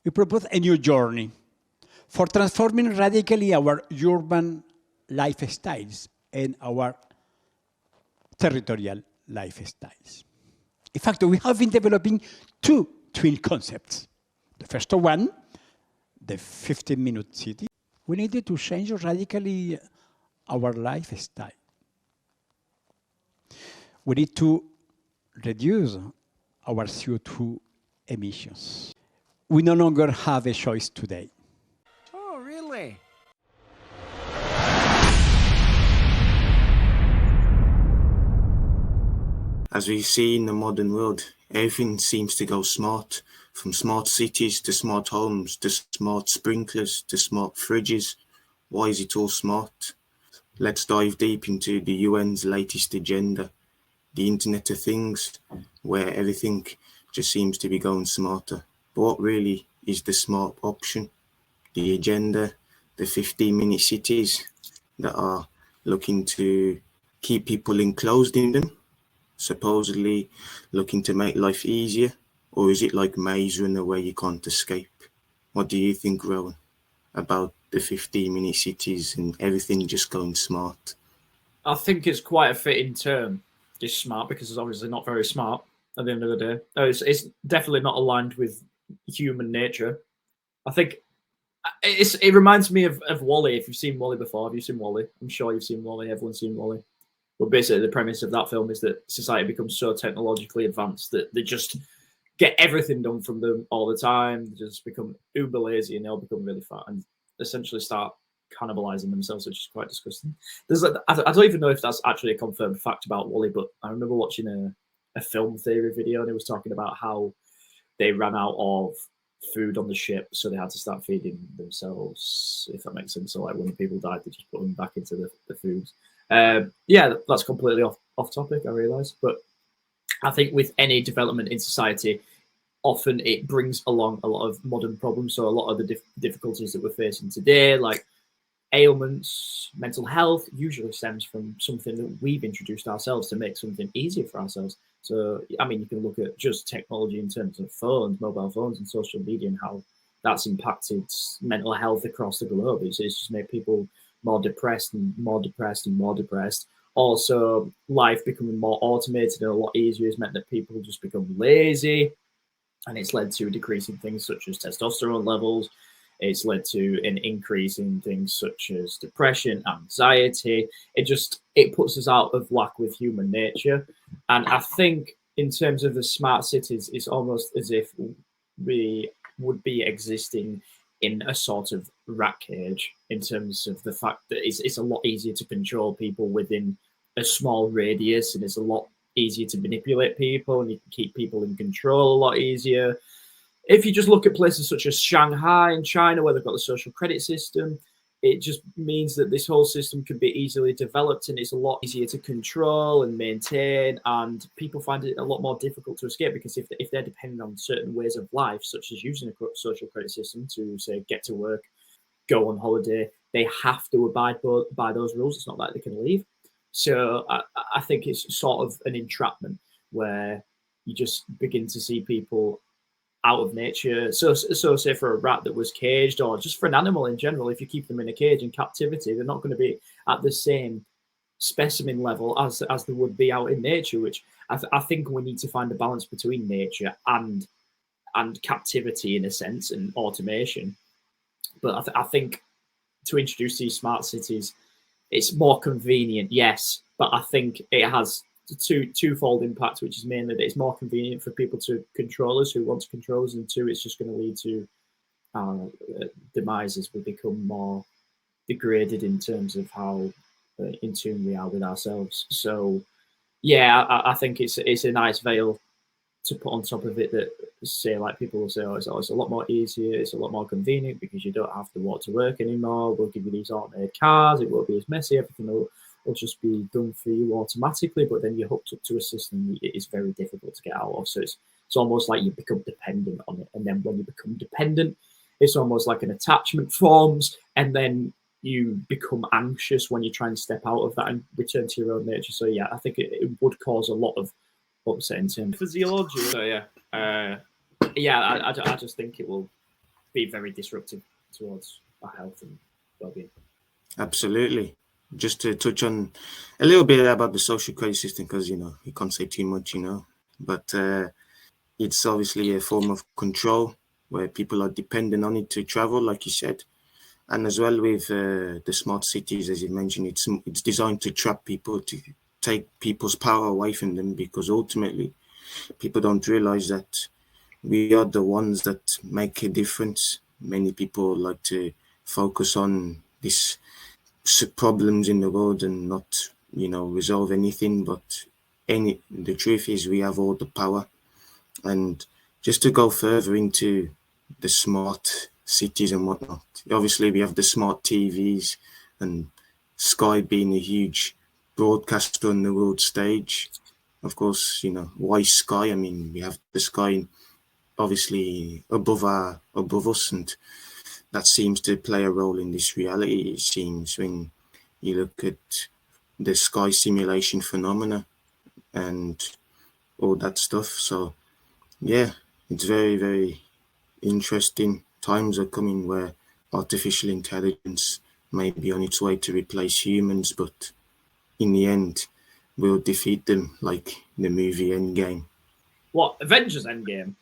we propose a new journey for transforming radically our urban lifestyles and our territorial lifestyles. In fact, we have been developing two twin concepts. The first one, the 15-minute city. We needed to change radically our lifestyle. We need to reduce our CO2 emissions. We no longer have a choice today. Oh, really? As we see in the modern world, everything seems to go smart, from smart cities to smart homes, to smart sprinklers, to smart fridges. Why is it all smart? Let's dive deep into the UN's latest agenda, the Internet of Things, where everything just seems to be going smarter. But what really is the smart option? The agenda, the 15-minute cities that are looking to keep people enclosed in them, supposedly looking to make life easier, or is it like Maze Runner where you can't escape? What do you think, Rowan, about the 15-minute cities and everything just going smart? I think it's quite a fitting term, is smart, because it's obviously not very smart at the end of the day. It's definitely not aligned with human nature. I think it reminds me of WALL-E. If you've seen WALL-E before, have you seen WALL-E? I'm sure you've seen WALL-E. Everyone's seen WALL-E. But basically, the premise of that film is that society becomes so technologically advanced that they just get everything done from them all the time. They just become uber lazy and they'll become really fat and essentially start cannibalizing themselves, which is quite disgusting. I don't even know if that's actually a confirmed fact about WALL-E, but I remember watching a film theory video and it was talking about how they ran out of food on the ship, so they had to start feeding themselves, if that makes sense. So like when the people died, they just put them back into the foods. Yeah, that's completely off topic, I realise. But I think with any development in society, often it brings along a lot of modern problems. So a lot of the difficulties that we're facing today, like ailments, mental health, usually stems from something that we've introduced ourselves to make something easier for ourselves. So, I mean, you can look at just technology in terms of phones, mobile phones and social media and how that's impacted mental health across the globe. It's just made people more depressed and more depressed and more depressed. Also, life becoming more automated and a lot easier has meant that people just become lazy, and it's led to a decrease in things such as testosterone levels. It's led to an increase in things such as depression, anxiety. It puts us out of whack with human nature. And I think in terms of the smart cities, it's almost as if we would be existing in a sort of rat cage in terms of the fact that it's a lot easier to control people within a small radius, and it's a lot easier to manipulate people, and you can keep people in control a lot easier. If you just look at places such as Shanghai in China, where they've got the social credit system, it just means that this whole system can be easily developed and it's a lot easier to control and maintain, and people find it a lot more difficult to escape, because if they're dependent on certain ways of life, such as using a social credit system to, say, get to work, go on holiday, they have to abide by those rules. It's not like they can leave. So I think it's sort of an entrapment where you just begin to see people out of nature. So say for a rat that was caged, or just for an animal in general, if you keep them in a cage in captivity, they're not going to be at the same specimen level as they would be out in nature, which I think we need to find a balance between nature and captivity in a sense, and automation. But I think to introduce these smart cities, it's more convenient, yes, but I think it has twofold impact, which is mainly that it's more convenient for people to control us who want to control us, and two, it's just going to lead to demise as we become more degraded in terms of how in tune we are with ourselves. So yeah, I think it's a nice veil to put on top of it that, say, like people will say, oh, it's a lot more easier, it's a lot more convenient because you don't have to walk to work anymore, we'll give you these automated cars, it won't be as messy, everything will just be done for you automatically. But then you're hooked up to a system that it is very difficult to get out of. So it's almost like you become dependent on it. And then when you become dependent, it's almost like an attachment forms, and then you become anxious when you try and step out of that and return to your own nature. So yeah, I think it would cause a lot of upset in terms of physiology. So yeah, I just think it will be very disruptive towards our health and well-being. Absolutely. Just to touch on a little bit about the social credit system, because you can't say too much, but it's obviously a form of control where people are dependent on it to travel, like you said. And as well with the smart cities, as you mentioned, it's designed to trap people, to take people's power away from them, because ultimately people don't realize that we are the ones that make a difference. Many people like to focus on these problems in the world and not, resolve anything. But the truth is we have all the power. And just to go further into the smart cities and whatnot, obviously we have the smart TVs and Sky being a huge broadcaster on the world stage. Of course, why Sky? I mean, we have the sky obviously above us, and that seems to play a role in this reality. It seems when you look at the sky simulation phenomena and all that stuff. So yeah, it's very, very interesting. Times are coming where artificial intelligence may be on its way to replace humans, but in the end, we'll defeat them, like the movie Endgame. What, Avengers Endgame?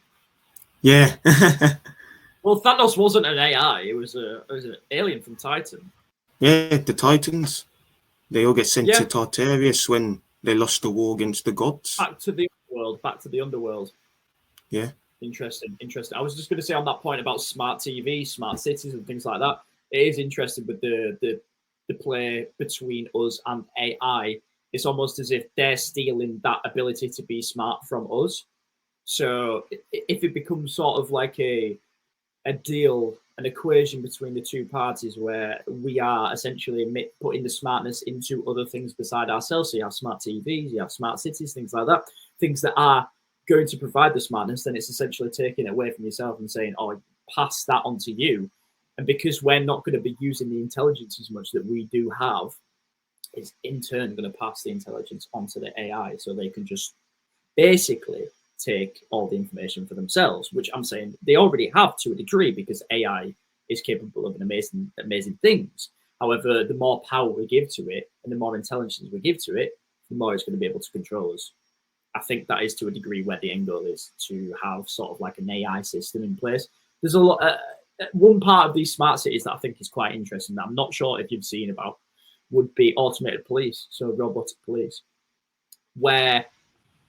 Yeah. Well, Thanos wasn't an AI. It was an alien from Titan. Yeah, the Titans. They all get sent Yeah. to Tartarus when they lost the war against the gods. Back to the underworld. Yeah. Interesting. I was just going to say on that point about smart TV, smart cities, and things like that. It is interesting with the play between us and AI. It's almost as if they're stealing that ability to be smart from us. So if it becomes sort of like a deal, an equation between the two parties where we are essentially putting the smartness into other things beside ourselves. So you have smart TVs, you have smart cities, things like that, things that are going to provide the smartness, then it's essentially taking it away from yourself and saying, oh, pass that on to you. And because we're not going to be using the intelligence as much that we do have, it's in turn going to pass the intelligence onto the AI so they can just basically take all the information for themselves, which I'm saying they already have to a degree because AI is capable of amazing things. However, the more power we give to it and the more intelligence we give to it, the more it's going to be able to control us. I think that is to a degree where the end goal is, to have sort of like an AI system in place. There's a lot. One part of these smart cities that I think is quite interesting that I'm not sure if you've seen about would be automated police, so robotic police. Where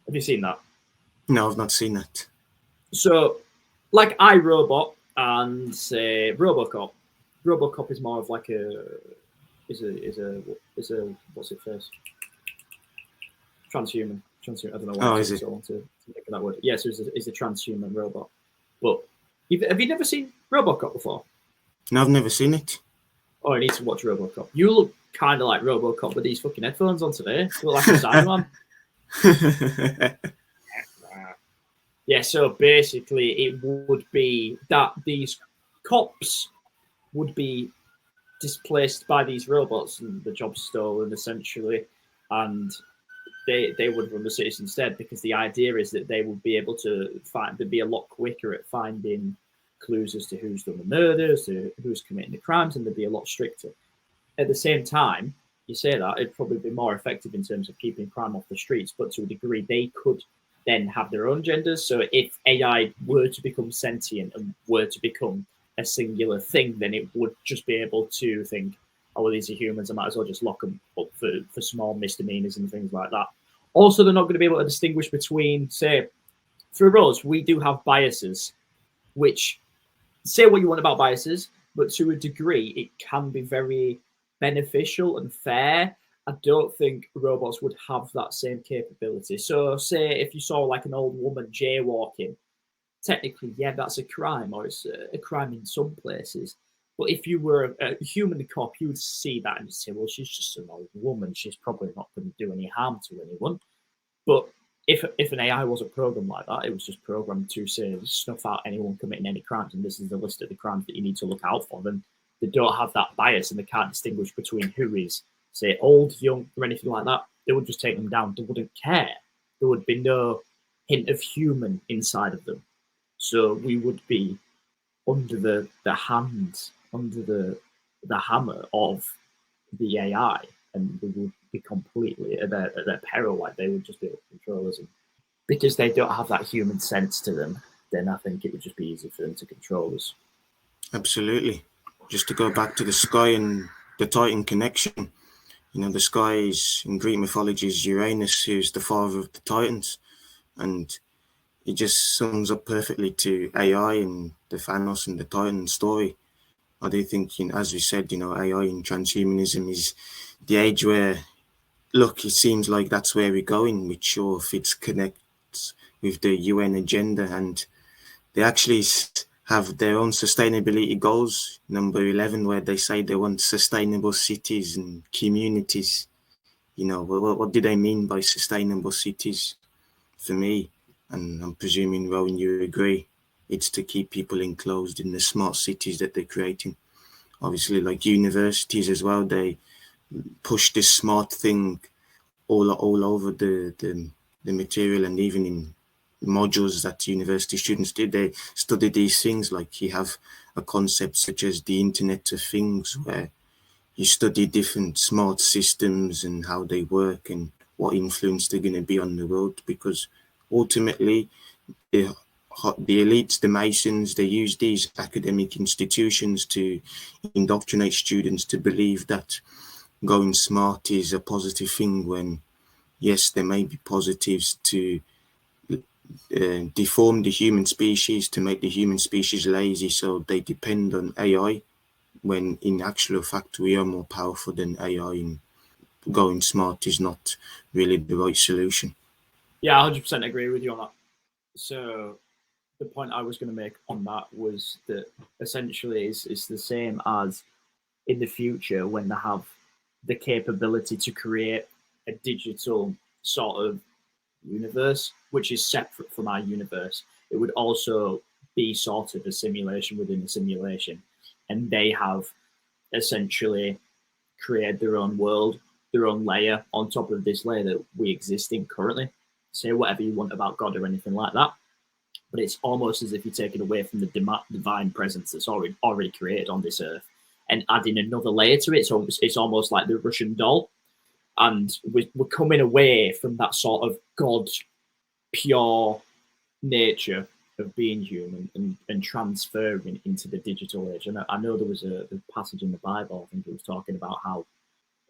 have you seen that? No, I've not seen that. So, like iRobot and say RoboCop. RoboCop is more of like is a what's it first? Transhuman. I don't know why I want to think of that word. Yes, it's a transhuman robot. But have you never seen RoboCop before? No, I've never seen it. Oh, I need to watch RoboCop. You look kind of like RoboCop with these fucking headphones on today. You look like a Cyberman. Yeah, so basically it would be that these cops would be displaced by these robots and the job's stolen essentially, and they would run the cities instead, because the idea is that they would be able to they'd be a lot quicker at finding clues as to who's done the murders, to who's committing the crimes, and they'd be a lot stricter. At the same time, you say that, it'd probably be more effective in terms of keeping crime off the streets, but to a degree they could then have their own agendas. So if AI were to become sentient and were to become a singular thing, then it would just be able to think, oh, well, these are humans, I might as well just lock them up for small misdemeanors and things like that. Also, they're not going to be able to distinguish between, say, for us, we do have biases, which, say what you want about biases, but to a degree, it can be very beneficial and fair. I don't think robots would have that same capability. So, say if you saw like an old woman jaywalking, technically, yeah, that's a crime, or it's a crime in some places. But if you were a human cop, you would see that and say, well, she's just an old woman. She's probably not going to do any harm to anyone. But if an AI wasn't programmed like that, it was just programmed to say, snuff out anyone committing any crimes, and this is the list of the crimes that you need to look out for, then they don't have that bias and they can't distinguish between who is, say, old, young, or anything like that. They would just take them down. They wouldn't care. There would be no hint of human inside of them. So we would be under the hand, under the hammer of the AI, and they would be completely at their peril. Like they would just be able to control us, and because they don't have that human sense to them, then I think it would just be easy for them to control us. Absolutely. Just to go back to the sky and the Titan connection, the sky is, in Greek mythology, is Uranus, who's the father of the Titans. And it just sums up perfectly to AI and the Thanos and the Titan story. I do think, as we said, AI and transhumanism is the age where, look, it seems like that's where we're going, which sure fits connects with the UN agenda, and they actually have their own sustainability goals, number 11, where they say they want sustainable cities and communities. What do they mean by sustainable cities? For me, and I'm presuming, Rowan, you agree, it's to keep people enclosed in the smart cities that they're creating. Obviously, like universities as well, they push this smart thing all over the material, and even in modules that university students did, they study these things. Like you have a concept such as the Internet of Things, where you study different smart systems and how they work and what influence they're going to be on the world, because ultimately the elites, the Masons, they use these academic institutions to indoctrinate students to believe that going smart is a positive thing, when yes, there may be positives to deform the human species, to make the human species lazy so they depend on AI, when in actual fact we are more powerful than AI, and going smart is not really the right solution. Yeah, 100% agree with you on that. So the point I was going to make on that was that essentially it's the same as in the future when they have the capability to create a digital sort of universe, which is separate from our universe. It would also be sort of a simulation within a simulation. And they have essentially created their own world, their own layer on top of this layer that we exist in currently. Say whatever you want about God or anything like that, but it's almost as if you're taking away from the divine presence that's already created on this earth and adding another layer to it. So it's almost like the Russian doll. And we're coming away from that sort of God, pure nature of being human and transferring into the digital age. And I know there was a passage in the Bible, I think it was talking about how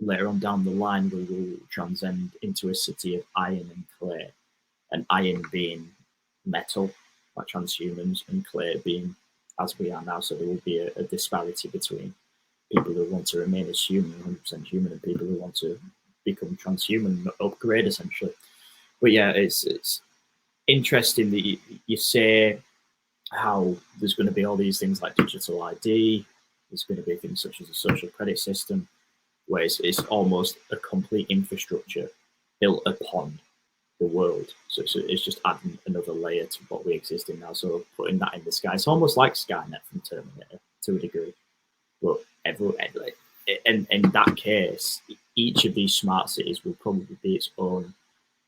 later on down the line we will transcend into a city of iron and clay, and iron being metal, like transhumans, and clay being as we are now. So there will be a disparity between people who want to remain as human, 100% human, and people who want to become transhuman, upgrade essentially. But yeah, it's interesting that you say how there's going to be all these things like digital ID. There's going to be things such as a social credit system, where it's almost a complete infrastructure built upon the world. So it's just adding another layer to what we exist in now. So putting that in the sky, it's almost like Skynet from Terminator to a degree. But in that case, each of these smart cities will probably be its own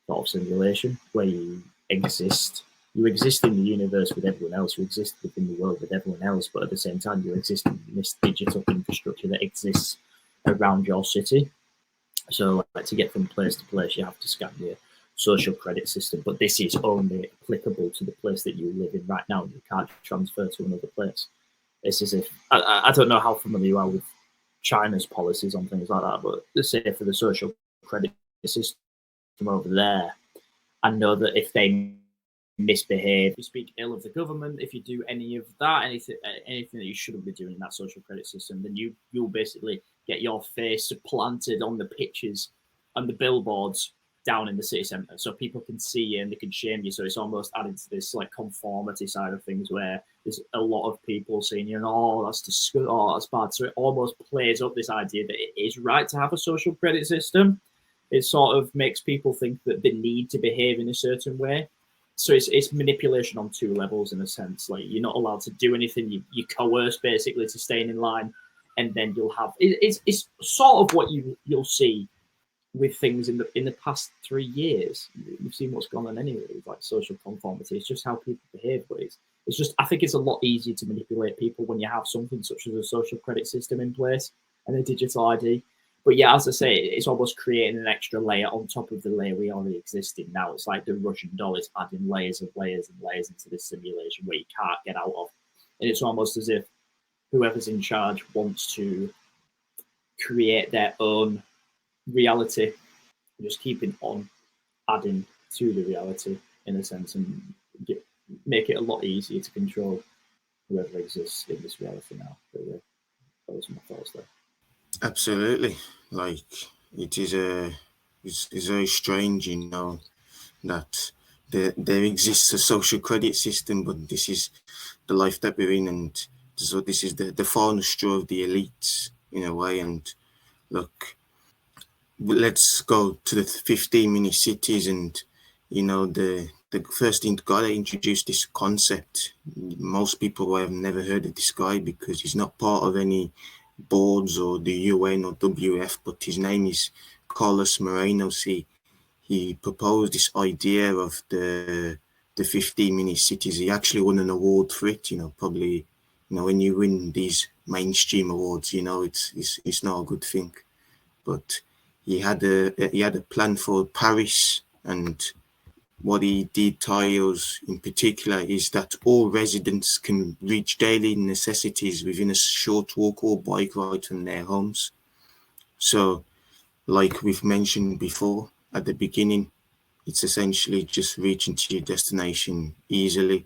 sort of simulation where you exist. You exist in the universe with everyone else. You exist within the world with everyone else, but at the same time, you exist in this digital infrastructure that exists around your city. So, like, to get from place to place, you have to scan your social credit system. But this is only applicable to the place that you live in right now. You can't transfer to another place. It's as if I don't know how familiar you are with China's policies on things like that, but let's say for the social credit system over there, I know that if they misbehave, if you speak ill of the government, if you do any of that, anything that you shouldn't be doing in that social credit system, then you'll basically get your face planted on the pictures and the billboards down in the city centre, so people can see you and they can shame you. So it's almost added to this like conformity side of things, where there's a lot of people seeing you and that's disgusting, that's bad. So it almost plays up this idea that it is right to have a social credit system. It sort of makes people think that they need to behave in a certain way. So it's manipulation on two levels in a sense. Like, you're not allowed to do anything. You coerce basically to staying in line, and then you'll have it's sort of what you'll see with things in the past 3 years. You've seen what's gone on anyway with like social conformity. It's just how people behave, but It's just, I think it's a lot easier to manipulate people when you have something such as a social credit system in place and a digital ID. But yeah, as I say, it's almost creating an extra layer on top of the layer we already exist in now. It's like the Russian doll is adding layers of layers and layers into this simulation where you can't get out of. And it's almost as if whoever's in charge wants to create their own reality, just keeping on adding to the reality in a sense, and make it a lot easier to control whoever exists in this reality now. But yeah, those are my thoughts there. Absolutely. Like, it is it's very strange, you know, that there exists a social credit system, but this is the life that we're in, and so this is the final straw of the elites in a way. And look, let's go to the 15-minute cities, and you know, the first thing gotta introduce this concept. Most people have never heard of this guy because he's not part of any boards or the UN or WF, but his name is Carlos Moreno. See, he proposed this idea of the 15-minute cities. He actually won an award for it. You know, probably, you know, when you win these mainstream awards, you know, it's not a good thing. But he had a plan for Paris, and what he details in particular is that all residents can reach daily necessities within a short walk or bike ride from their homes. So, like we've mentioned before at the beginning, it's essentially just reaching to your destination easily,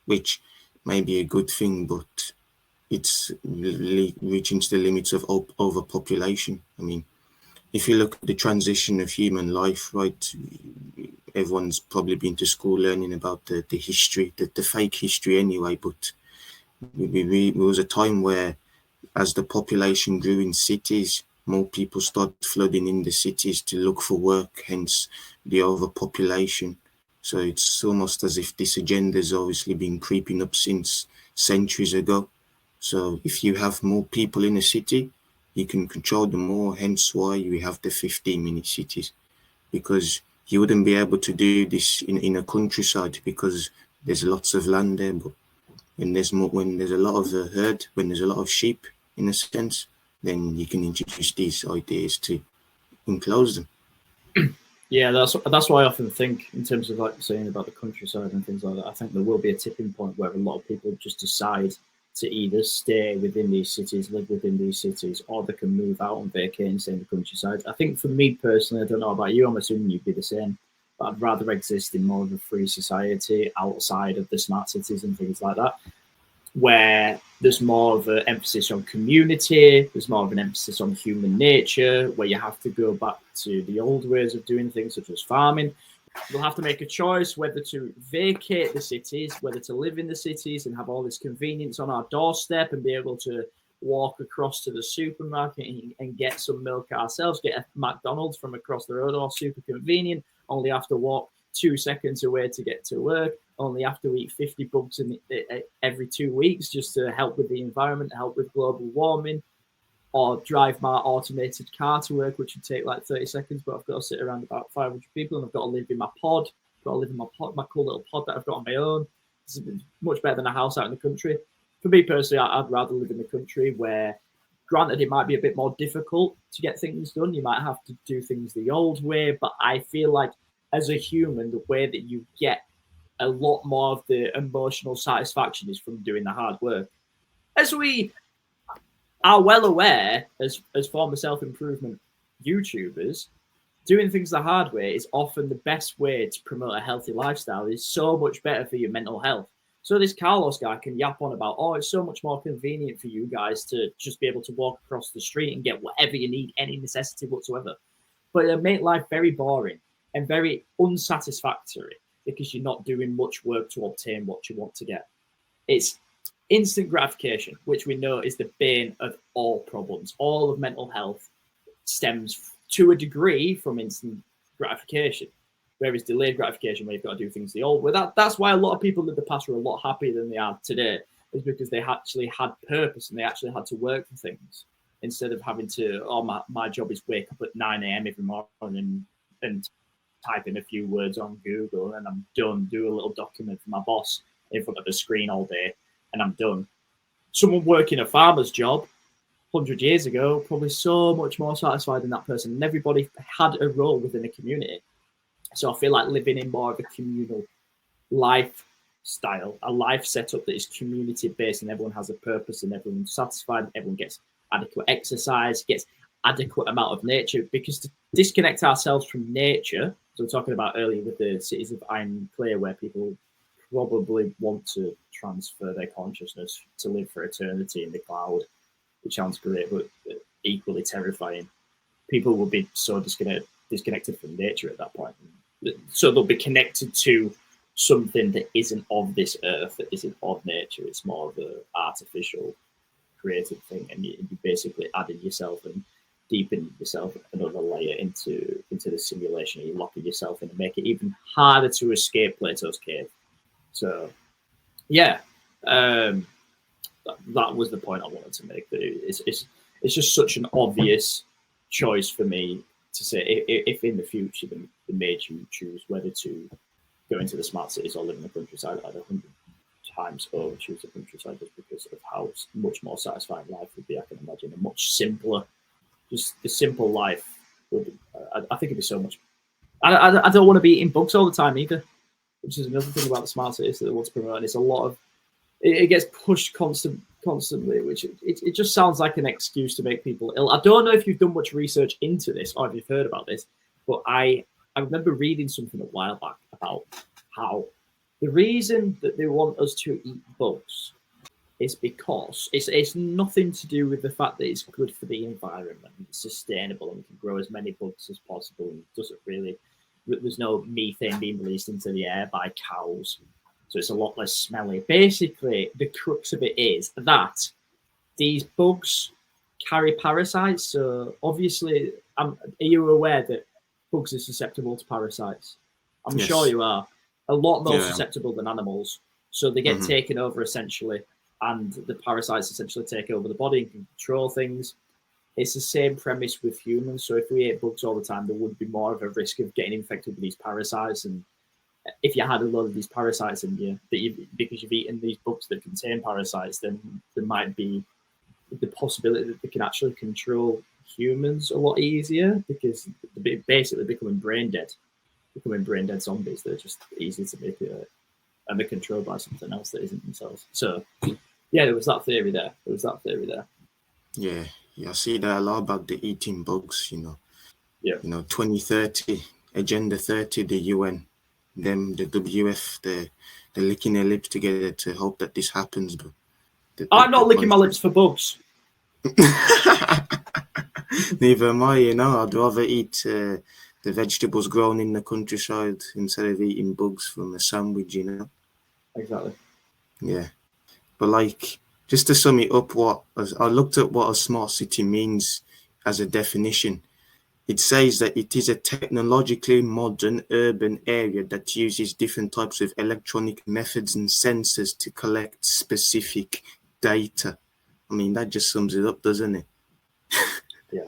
which may be a good thing, but it's reaching to the limits of overpopulation. I mean, if you look at the transition of human life, right, everyone's probably been to school learning about the history, the fake history anyway, but there was a time where, as the population grew in cities, more people started flooding in the cities to look for work, hence the overpopulation. So it's almost as if this agenda has obviously been creeping up since centuries ago. So if you have more people in a city, you can control them more, hence why we have the 15-minute cities. Because you wouldn't be able to do this in a countryside because there's lots of land there, but when there's a lot of herd, when there's a lot of sheep, in a sense, then you can introduce these ideas to enclose them. Yeah, that's why I often think in terms of like saying about the countryside and things like that. I think there will be a tipping point where a lot of people just decide to either stay within these cities, live within these cities, or they can move out and vacate and stay in the countryside. I think for me personally, I don't know about you, I'm assuming you'd be the same, but I'd rather exist in more of a free society outside of the smart cities and things like that, where there's more of an emphasis on community, there's more of an emphasis on human nature, where you have to go back to the old ways of doing things such as farming. We'll have to make a choice whether to vacate the cities, whether to live in the cities and have all this convenience on our doorstep and be able to walk across to the supermarket and get some milk ourselves, get a McDonald's from across the road, all super convenient, only have to walk 2 seconds away to get to work, only have to eat 50 bugs every 2 weeks just to help with the environment, help with global warming, or drive my automated car to work, which would take like 30 seconds, but I've got to sit around about 500 people and I've got to live in my pod. I've got to live in my pod, my cool little pod that I've got on my own. It's much better than a house out in the country. For me personally, I'd rather live in the country where, granted, it might be a bit more difficult to get things done. You might have to do things the old way, but I feel like as a human, the way that you get a lot more of the emotional satisfaction is from doing the hard work. As we are well aware, as former self-improvement YouTubers, doing things the hard way is often the best way to promote a healthy lifestyle. It's so much better for your mental health. So this Carlos guy can yap on about, oh, it's so much more convenient for you guys to just be able to walk across the street and get whatever you need, any necessity whatsoever. But it'll make life very boring and very unsatisfactory because you're not doing much work to obtain what you want to get. It's instant gratification, which we know is the bane of all problems. All of mental health stems to a degree from instant gratification, whereas delayed gratification, where you've got to do things the old way. That's why a lot of people in the past were a lot happier than they are today, is because they actually had purpose and they actually had to work for things instead of having to, oh, my job is wake up at 9 a.m. every morning and type in a few words on Google and I'm done, do a little document for my boss. in front of a screen all day and I'm done. Someone working a farmer's job 100 years ago, probably so much more satisfied than that person. And everybody had a role within a community. So I feel like living in more of a communal lifestyle, a life setup that is community based and everyone has a purpose and everyone's satisfied, everyone gets adequate exercise, gets adequate amount of nature, because to disconnect ourselves from nature, as we were talking about earlier with the cities of iron and clay, where people probably want to transfer their consciousness to live for eternity in the cloud, which sounds great, but equally terrifying. People will be so disconnected from nature at that point. So they'll be connected to something that isn't of this earth, that isn't of nature. It's more of an artificial, created thing, and you're basically adding yourself and deepening yourself another layer into the simulation. You're locking yourself in and make it even harder to escape Plato's cave. So, yeah, that was the point I wanted to make. That it's just such an obvious choice for me to say, if in the future they made you choose whether to go into the smart cities or live in the countryside, I'd 100 times over choose the countryside, just because of how much more satisfying life would be. I can imagine a much simpler, just the simple life would. I think it'd be so much. I don't want to be eating bugs all the time either, which is another thing about the smart cities that they want to promote. And it's a lot of it gets pushed constantly, which it just sounds like an excuse to make people ill. I don't know if you've done much research into this or if you've heard about this, but I remember reading something a while back about how the reason that they want us to eat bugs is because it's nothing to do with the fact that it's good for the environment, it's sustainable, and we can grow as many bugs as possible, and doesn't really, there's no methane being released into the air by cows, so it's a lot less smelly. Basically, the crux of it is that these bugs carry parasites. So obviously, are you aware that bugs are susceptible to parasites? I'm sure you are. A lot more susceptible than animals. So they get taken over essentially, and the parasites essentially take over the body and can control things. It's the same premise with humans. So if we ate bugs all the time, there would be more of a risk of getting infected with these parasites. And if you had a lot of these parasites in you, because you've eaten these bugs that contain parasites, then there might be the possibility that they can actually control humans a lot easier, because they're basically becoming brain dead zombies. They're just easy to make and they're controlled by something else that isn't themselves. So yeah, there was that theory there. Yeah, I see that a lot about the eating bugs, Yeah. 2030, Agenda 30, the UN, them, the WF, they're licking their lips together to hope that this happens. But I'm not licking my lips for bugs. Neither am I, I'd rather eat the vegetables grown in the countryside instead of eating bugs from a sandwich, Exactly. Yeah. But just to sum it up, I looked at what a smart city means as a definition. It says that it is a technologically modern urban area that uses different types of electronic methods and sensors to collect specific data. I mean, that just sums it up, doesn't it? Yeah.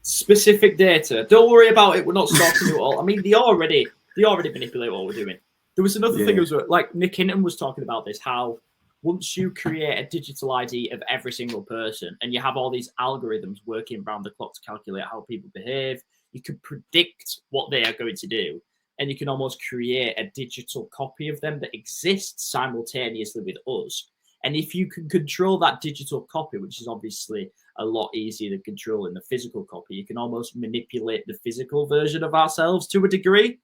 Specific data. Don't worry about it. We're not stopping you at all. I mean, they already manipulate what we're doing. There was another thing, like Nick Hinton was talking about this, how once you create a digital ID of every single person and you have all these algorithms working around the clock to calculate how people behave, you can predict what they are going to do. And you can almost create a digital copy of them that exists simultaneously with us. And if you can control that digital copy, which is obviously a lot easier to control in the physical copy, you can almost manipulate the physical version of ourselves to a degree.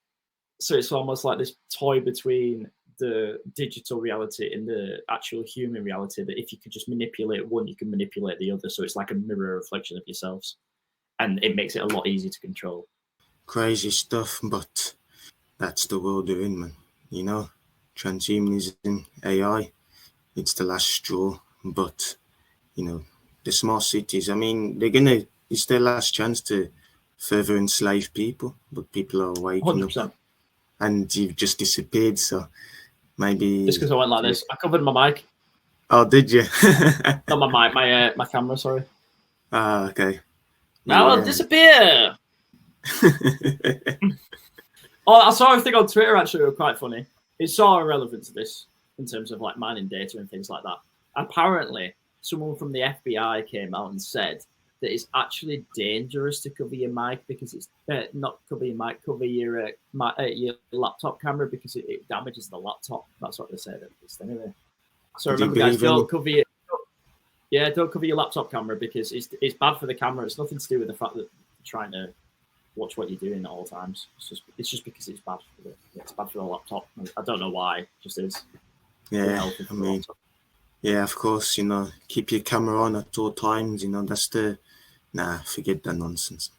So it's almost like this toy between the digital reality and the actual human reality, that if you could just manipulate one, you can manipulate the other. So it's like a mirror reflection of yourselves. And it makes it a lot easier to control. Crazy stuff, but that's the world we're in, man. Transhumanism, AI, it's the last straw. But, the smart cities, I mean, it's their last chance to further enslave people, but people are waking 100%. up. And you've just disappeared, so maybe... Just because I went like this. I covered my mic. Oh, did you? Not my mic, my camera, sorry. Ah, okay. Now I'll disappear! I saw a thing on Twitter, actually, it was quite funny. It's so irrelevant to this. in terms of like mining data and things like that. Apparently, someone from the FBI came out and said that it's actually dangerous to cover your mic because it's not cover your mic, cover your laptop camera because it damages the laptop. That's what they said at least anyway. So remember, guys, don't cover your laptop camera because it's bad for the camera. It's nothing to do with the fact that you're trying to watch what you're doing at all times. It's just because it's bad for the laptop. I don't know why. It just is. Yeah, I mean, yeah, of course. Keep your camera on at all times. That's forget that nonsense.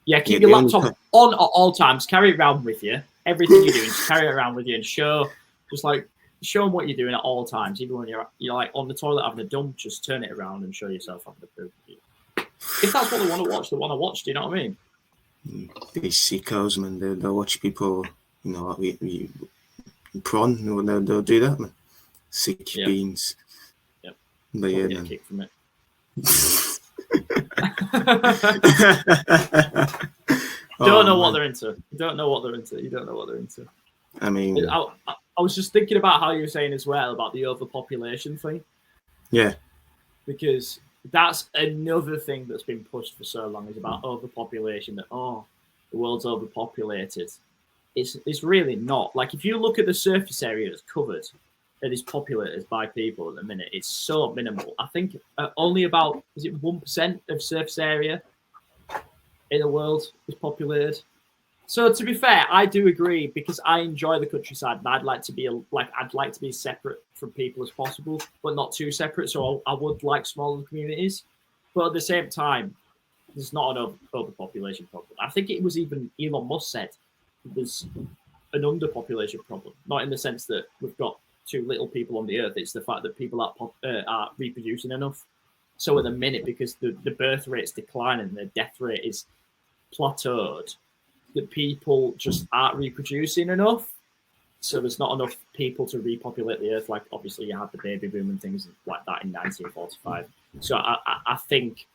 Yeah, keep your laptop on at all times. Carry it around with you. Everything you're doing, just carry it around with you and show them what you're doing at all times. Even when you're like on the toilet having a dump, just turn it around and show yourself having a poop. If that's what they want to watch, they want to watch. Do you know what I mean? These sickos, man, they'll watch people, prawn. They'll do that, man. Sick beans. Yep. But yeah, get a kick from it. Don't know what they're into. You don't know what they're into. I mean, I was just thinking about how you were saying as well about the overpopulation thing. Yeah. Because that's another thing that's been pushed for so long is about overpopulation. That the world's overpopulated. It's really not. Like if you look at the surface area that's covered that is populated by people at the minute, it's so minimal. I think only about 1% of surface area in the world is populated. So to be fair, I do agree because I enjoy the countryside and I'd like to be separate from people as possible, but not too separate. So I would like smaller communities, but at the same time, there's not an overpopulation problem. I think it was even Elon Musk said there's an underpopulation problem, not in the sense that we've got too little people on the earth. It's the fact that people aren't reproducing enough. So at the minute, because the birth rate's declining and the death rate is plateaued, that people just aren't reproducing enough. So there's not enough people to repopulate the earth. Like obviously you had the baby boom and things like that in 1945. So I think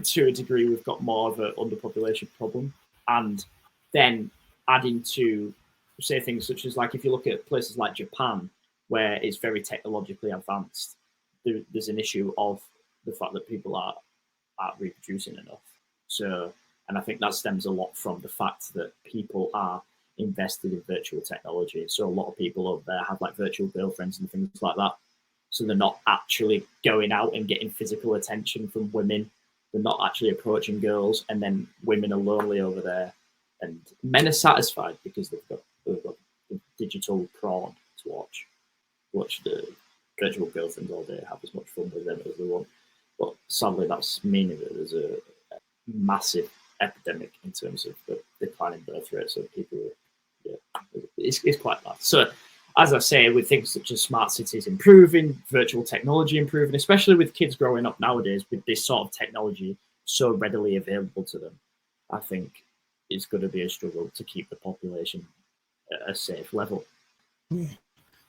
to a degree we've got more of an underpopulation problem. And then adding to say things such as like if you look at places like Japan, where it's very technologically advanced, there's an issue of the fact that people aren't reproducing enough. So, and I think that stems a lot from the fact that people are invested in virtual technology. So a lot of people over there have like virtual girlfriends and things like that. So they're not actually going out and getting physical attention from women. They're not actually approaching girls, and then women are lonely over there, and men are satisfied because they've got the digital porn to watch the virtual girlfriends all day, have as much fun with them as they want. But sadly, that's meaning that there's a massive epidemic in terms of the declining birth rate. So people, it's quite bad. So, as I say, with things such as smart cities improving, virtual technology improving, especially with kids growing up nowadays with this sort of technology so readily available to them, I think it's going to be a struggle to keep the population at a safe level. Yeah.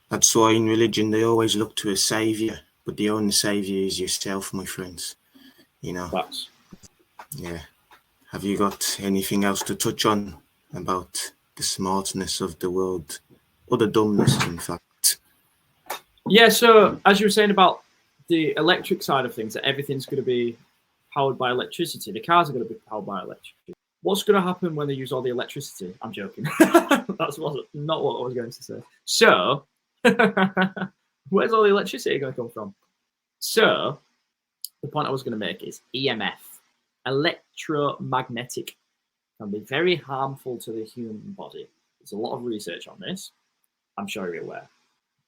That's why in religion they always look to a savior, but the only savior is yourself, my friends. That's... Yeah. Have you got anything else to touch on about the smartness of the world, or the dumbness, in fact? Yeah, so as you were saying about the electric side of things, that everything's going to be powered by electricity. The cars are going to be powered by electricity. What's going to happen when they use all the electricity? I'm joking. That's not what I was going to say. So, where's all the electricity going to come from? So, the point I was going to make is EMF, electromagnetic, can be very harmful to the human body. There's a lot of research on this. I'm sure you're aware.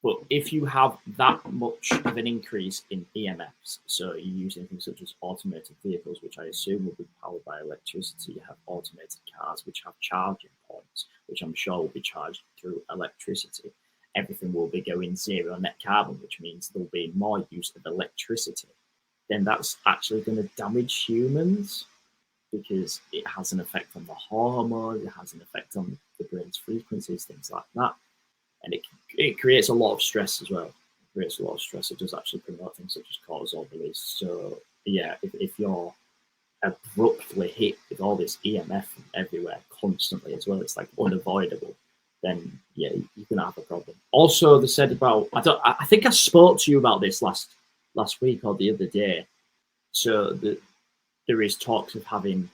But if you have that much of an increase in EMFs, so you're using things such as automated vehicles, which I assume will be powered by electricity, you have automated cars, which have charging points, which I'm sure will be charged through electricity. Everything will be going zero net carbon, which means there'll be more use of electricity. Then that's actually going to damage humans because it has an effect on the hormones, it has an effect on the brain's frequencies, things like that. And it creates a lot of stress as well. It creates a lot of stress. It does actually promote things such as cortisol release. So yeah, if you're abruptly hit with all this EMF everywhere constantly as well, it's like unavoidable. then yeah, you're gonna have a problem. Also, they said about I think I spoke to you about this last week or the other day. So there is talks of having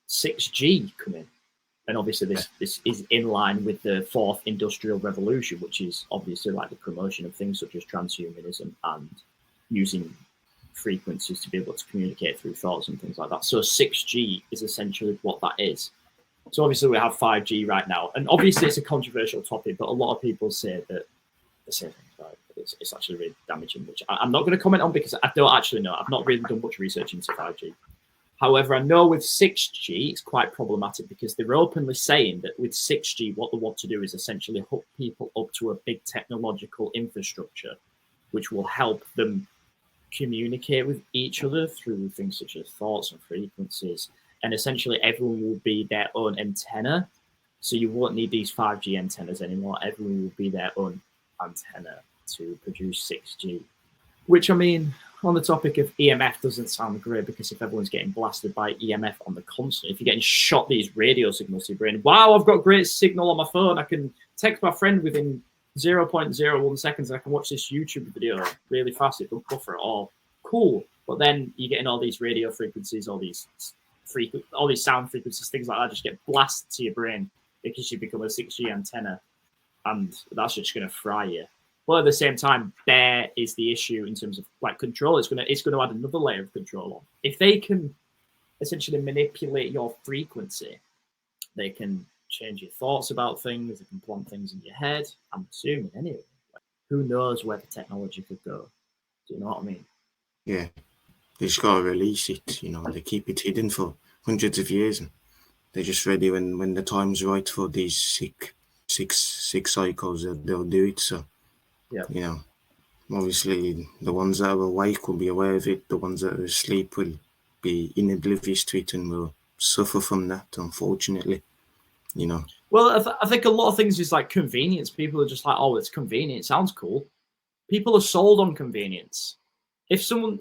6G coming, and obviously this is in line with the fourth industrial revolution, which is obviously like the promotion of things such as transhumanism and using frequencies to be able to communicate through thoughts and things like that. So 6G is essentially what that is. So obviously we have 5G right now, and obviously it's a controversial topic, but a lot of people say that it's actually really damaging, which I'm not going to comment on because I don't actually know. I've not really done much research into 5G. However, I know with 6G, it's quite problematic because they're openly saying that with 6G, what they want to do is essentially hook people up to a big technological infrastructure, which will help them communicate with each other through things such as thoughts and frequencies. And essentially everyone will be their own antenna. So you won't need these 5G antennas anymore. Everyone will be their own antenna to produce 6G. Which, I mean, on the topic of EMF doesn't sound great because if everyone's getting blasted by EMF on the constant, if you're getting shot these radio signals to your brain, wow, I've got great signal on my phone. I can text my friend within 0.01 seconds and I can watch this YouTube video really fast. It will buffer it all. Cool. But then you're getting all these radio frequencies, all these sound frequencies, things like that just get blasted to your brain because you become a 6G antenna, and that's just going to fry you. But at the same time, there is the issue in terms of like control. It's going to add another layer of control on. If they can essentially manipulate your frequency, they can change your thoughts about things. They can plant things in your head. I'm assuming anyway. Like, who knows where the technology could go? Do you know what I mean? Yeah, they just gotta release it. You know, they keep it hidden for hundreds of years, and they're just ready when the time's right for these sick cycles. They'll do it. So. Yeah. You know, obviously the ones that are awake will be aware of it. The ones that are asleep will be oblivious to it and will suffer from that, unfortunately. You know. Well, I think a lot of things is like convenience. People are just like, oh, it's convenient. It sounds cool. People are sold on convenience. If someone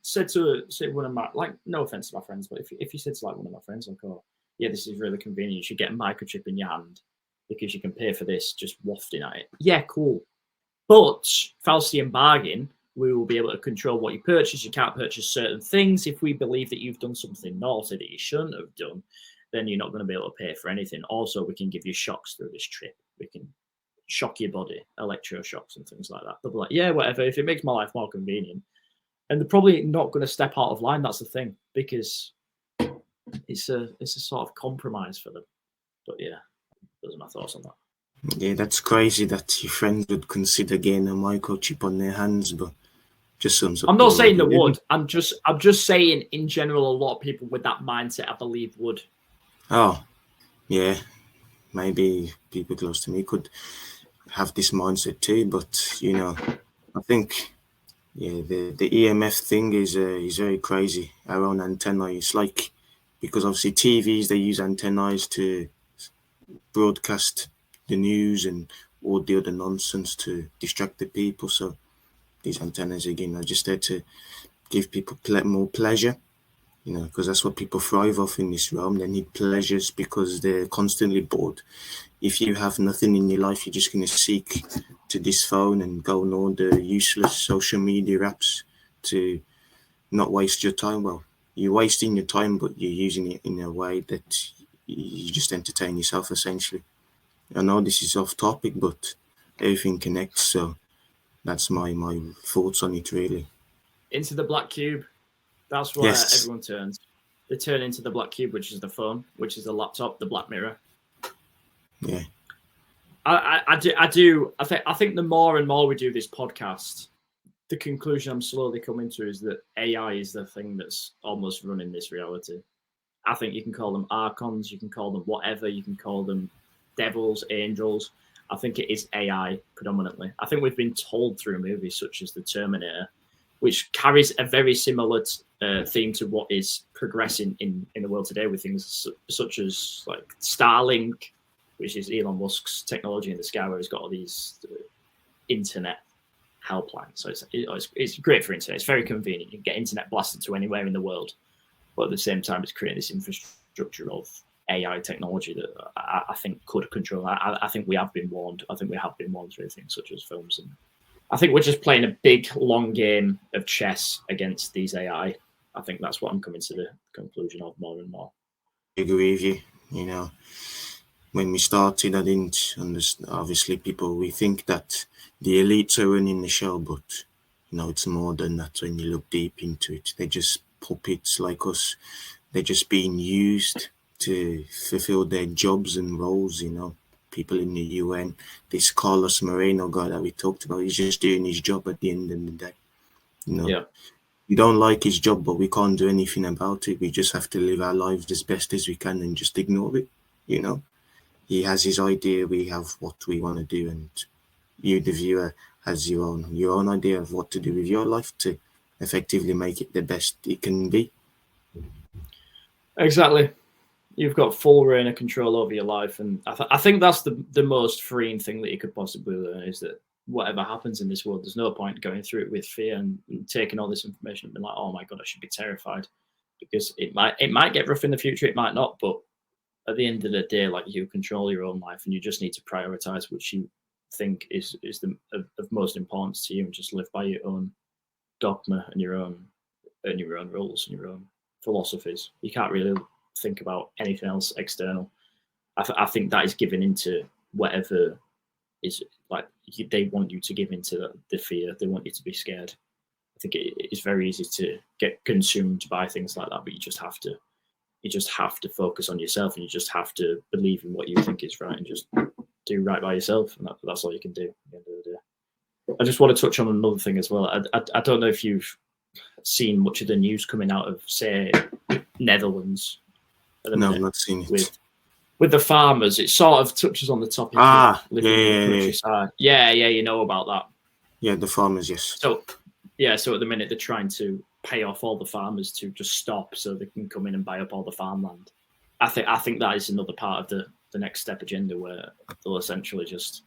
said to one of my, like, no offense to my friends, but if you said to like one of my friends, like, oh, yeah, this is really convenient. You should get a microchip in your hand because you can pay for this just wafting at it. Yeah, cool. But Faustian bargain, we will be able to control what you purchase. You can't purchase certain things. If we believe that you've done something naughty that you shouldn't have done, then you're not going to be able to pay for anything. Also, we can give you shocks through this trip. We can shock your body, electroshocks and things like that. They'll be like, yeah, whatever. If it makes my life more convenient. And they're probably not going to step out of line. That's the thing, because it's a sort of compromise for them. But yeah. Those are my thoughts on that. Yeah, that's crazy that your friends would consider getting a microchip on their hands, but just some. I'm not saying they would. I'm just saying in general, a lot of people with that mindset, I believe, would. Oh, yeah, maybe people close to me could have this mindset too, but you know, I think the EMF thing is very crazy. Our own antenna, it's like because obviously TVs they use antennas to broadcast the news and all the other nonsense to distract the people. So these antennas again are just there to give people more pleasure, you know, because that's what people thrive off in this realm. They need pleasures because they're constantly bored. If you have nothing in your life, you're just going to seek to this phone and go on all the useless social media apps to not waste your time. Well, you're wasting your time, but you're using it in a way that you just entertain yourself, essentially. I know this is off topic, but everything connects. So that's my thoughts on it, really. Into the black cube. That's where everyone turns. They turn into the black cube, which is the phone, which is the laptop, the black mirror. Yeah. I do. I think the more and more we do this podcast, the conclusion I'm slowly coming to is that AI is the thing that's almost running this reality. I think you can call them archons, you can call them whatever, you can call them devils, angels. I think it is AI predominantly. I think we've been told through movies such as The Terminator, which carries a very similar theme to what is progressing in the world today with things such as like Starlink, which is Elon Musk's technology in the sky where he's got all these internet helplines. So it's great for internet. It's very convenient. You can get internet blasted to anywhere in the world. But at the same time, it's creating this infrastructure of AI technology that I think could control. I think we have been warned. I think we have been warned through things such as films, and I think we're just playing a big, long game of chess against these AI. I think that's what I'm coming to the conclusion of more and more. I agree with you. You know, when we started, I didn't understand. Obviously, we think that the elites are running the show, but you know, it's more than that. When you look deep into it, they're just puppets like us. They're just being used to fulfill their jobs and roles. You know, people in the UN. This Carlos Moreno guy that we talked about, he's just doing his job at the end of the day. You know. Yeah. We don't like his job, but we can't do anything about it. We just have to live our lives as best as we can and just ignore it. You know, he has his idea, we have what we want to do, and you, the viewer, has your own idea of what to do with your life to effectively make it the best it can be. Exactly. You've got full reign of control over your life, and I think that's the most freeing thing that you could possibly learn, is that whatever happens in this world, there's no point going through it with fear and taking all this information and being like, oh my God, I should be terrified, because it might get rough in the future, it might not, but at the end of the day, like, you control your own life, and you just need to prioritize which you think is of most importance to you, and just live by your own dogma and your own rules and your own philosophies. You can't really think about anything else external. I think that is giving into whatever is, like, they want you to give into the fear. They want you to be scared. I think it is very easy to get consumed by things like that, but you just have to focus on yourself, and you just have to believe in what you think is right, and just do right by yourself, and that's all you can do at the end of the day. I just want to touch on another thing as well. I don't know if you've seen much of the news coming out of, say, Netherlands. No, I've not seen it. With the farmers, it sort of touches on the topic of living in the countryside. Yeah, you know about that. Yeah, the farmers, yes. So at the minute they're trying to pay off all the farmers to just stop so they can come in and buy up all the farmland. I think that is another part of the next step agenda, where they'll essentially just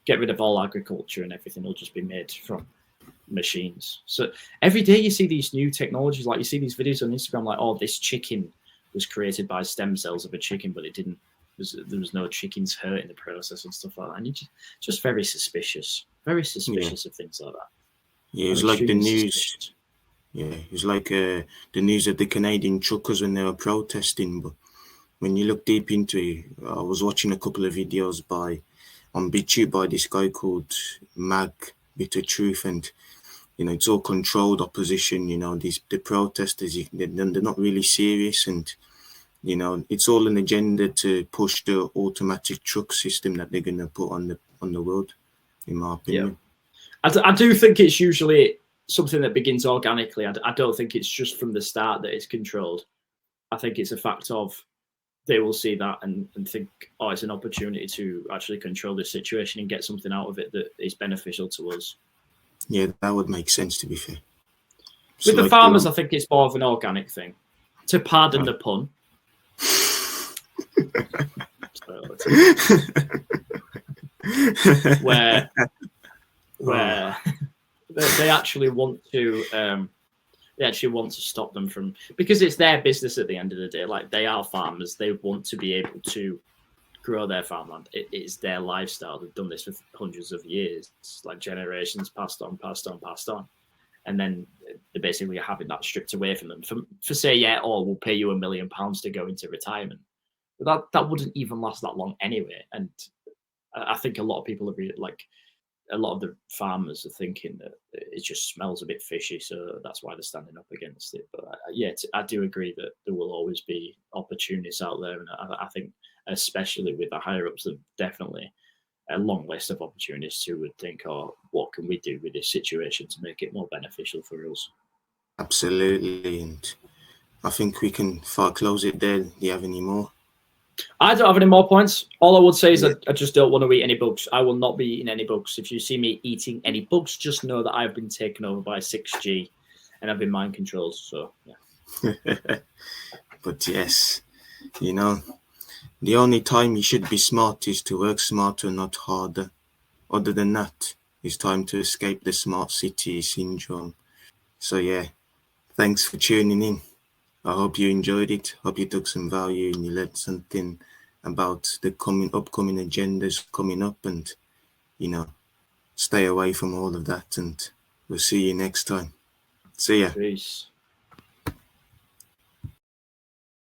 get rid of all agriculture and everything will just be made from machines. So every day you see these new technologies, like you see these videos on Instagram, like, oh, this chicken was created by stem cells of a chicken, but it didn't. There was no chickens hurt in the process and stuff like that. And you just very suspicious of things like that. Yeah, it's like the news. Suspicious. Yeah, it's like the news of the Canadian truckers when they were protesting. But when you look deep into it, I was watching a couple of videos on BitChute by this guy called Mag Bitter Truth, and you know, it's all controlled opposition. You know, the protesters, they're not really serious, and you know, it's all an agenda to push the automatic truck system that they're going to put on the world, in my opinion. Yeah. I do think it's usually something that begins organically. I don't think it's just from the start that it's controlled. I think it's a fact of they will see that and think, oh, it's an opportunity to actually control this situation and get something out of it that is beneficial to us. Yeah, that would make sense, to be fair. With the farmers, I think it's more of an organic thing. To pardon the pun. where they actually want to stop them from, because it's their business at the end of the day. Like, they are farmers, they want to be able to grow their farmland. It is their lifestyle. They've done this for hundreds of years, like generations passed on, and then they're basically having that stripped away from them for say, yeah, oh, we'll pay you £1 million to go into retirement. But that wouldn't even last that long anyway. And I think a lot of people are like, a lot of the farmers are thinking that it just smells a bit fishy, so that's why they're standing up against it. But I do agree that there will always be opportunists out there, and I think especially with the higher ups, there's definitely a long list of opportunists who would think, oh, what can we do with this situation to make it more beneficial for us? Absolutely, and I think we can close it there. Do you have any more? I don't have any more points. All I would say is that I just don't want to eat any bugs. I will not be eating any bugs. If you see me eating any bugs, just know that I've been taken over by 6G and I've been mind controlled. So, yeah. But yes, you know, the only time you should be smart is to work smarter, not harder. Other than that, it's time to escape the smart city syndrome. So, yeah, thanks for tuning in. I hope you enjoyed it. Hope you took some value and you learned something about the upcoming agendas coming up, and stay away from all of that. And we'll see you next time. See ya. Peace.